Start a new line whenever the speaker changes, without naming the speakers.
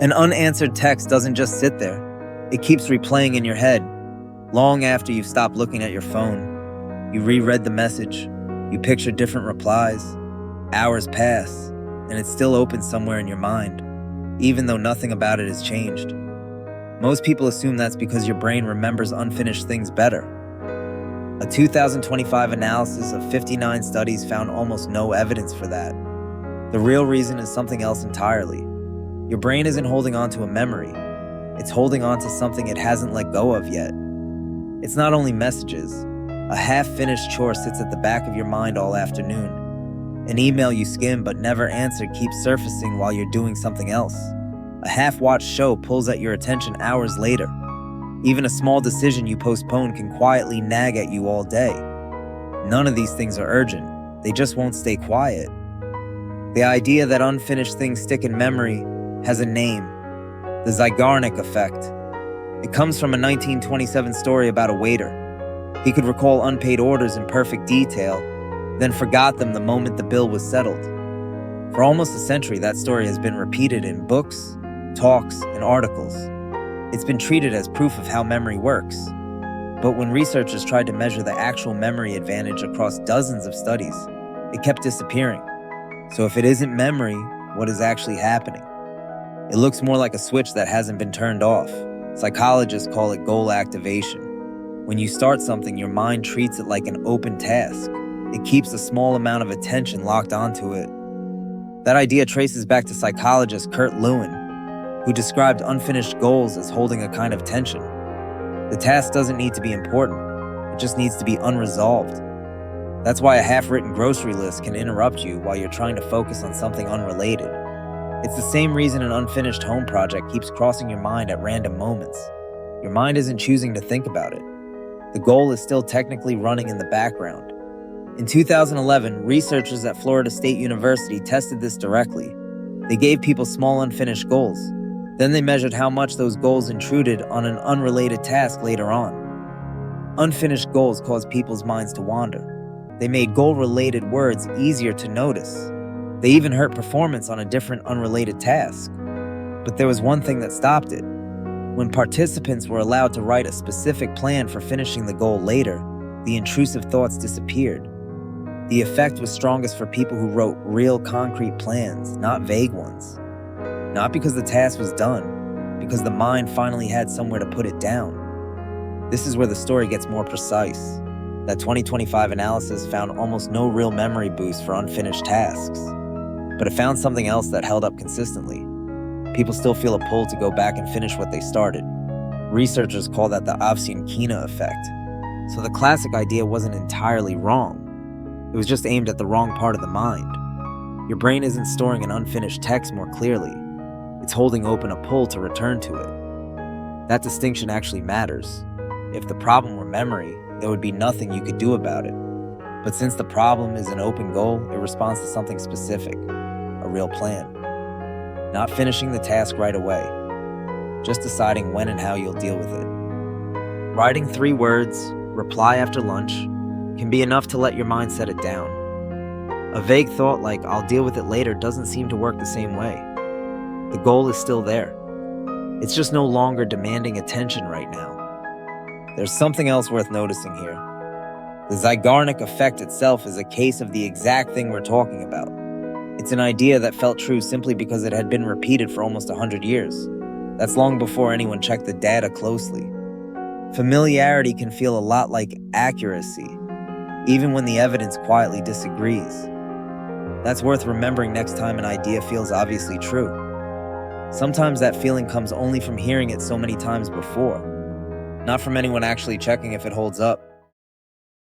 An unanswered text doesn't just sit there. It keeps replaying in your head. Long after you've stopped looking at your phone, you reread the message, you picture different replies. Hours pass, and it's still open somewhere in your mind, even though nothing about it has changed. Most people assume that's because your brain remembers unfinished things better. A 2025 analysis of 59 studies found almost no evidence for that. The real reason is something else entirely. Your brain isn't holding on to a memory. It's holding on to something it hasn't let go of yet. It's not only messages. A half-finished chore sits at the back of your mind all afternoon. An email you skim but never answered keeps surfacing while you're doing something else. A half-watched show pulls at your attention hours later. Even a small decision you postpone can quietly nag at you all day. None of these things are urgent. They just won't stay quiet. The idea that unfinished things stick in memory has a name: the Zeigarnik effect. It comes from a 1927 story about a waiter. He could recall unpaid orders in perfect detail, then forgot them the moment the bill was settled. For almost a century, that story has been repeated in books, talks, and articles. It's been treated as proof of how memory works. But when researchers tried to measure the actual memory advantage across dozens of studies, it kept disappearing. So if it isn't memory, what is actually happening? It looks more like a switch that hasn't been turned off. Psychologists call it goal activation. When you start something, your mind treats it like an open task. It keeps a small amount of attention locked onto it. That idea traces back to psychologist Kurt Lewin, who described unfinished goals as holding a kind of tension. The task doesn't need to be important. It just needs to be unresolved. That's why a half-written grocery list can interrupt you while you're trying to focus on something unrelated. It's the same reason an unfinished home project keeps crossing your mind at random moments. Your mind isn't choosing to think about it. The goal is still technically running in the background. In 2011, researchers at Florida State University tested this directly. They gave people small unfinished goals. Then they measured how much those goals intruded on an unrelated task later on. Unfinished goals cause people's minds to wander. They made goal-related words easier to notice. They even hurt performance on a different unrelated task. But there was one thing that stopped it. When participants were allowed to write a specific plan for finishing the goal later, the intrusive thoughts disappeared. The effect was strongest for people who wrote real concrete plans, not vague ones. Not because the task was done, because the mind finally had somewhere to put it down. This is where the story gets more precise. That 2025 analysis found almost no real memory boost for unfinished tasks. But it found something else that held up consistently. People still feel a pull to go back and finish what they started. Researchers call that the Avciankina effect. So the classic idea wasn't entirely wrong. It was just aimed at the wrong part of the mind. Your brain isn't storing an unfinished text more clearly. It's holding open a pull to return to it. That distinction actually matters. If the problem were memory, there would be nothing you could do about it. But since the problem is an open goal, it responds to something specific, a real plan. Not finishing the task right away, just deciding when and how you'll deal with it. Writing 3 words, reply after lunch, can be enough to let your mind set it down. A vague thought like, I'll deal with it later, doesn't seem to work the same way. The goal is still there. It's just no longer demanding attention right now. There's something else worth noticing here. The Zeigarnik effect itself is a case of the exact thing we're talking about. It's an idea that felt true simply because it had been repeated for almost 100 years. That's long before anyone checked the data closely. Familiarity can feel a lot like accuracy, even when the evidence quietly disagrees. That's worth remembering next time an idea feels obviously true. Sometimes that feeling comes only from hearing it so many times before, not from anyone actually checking if it holds up.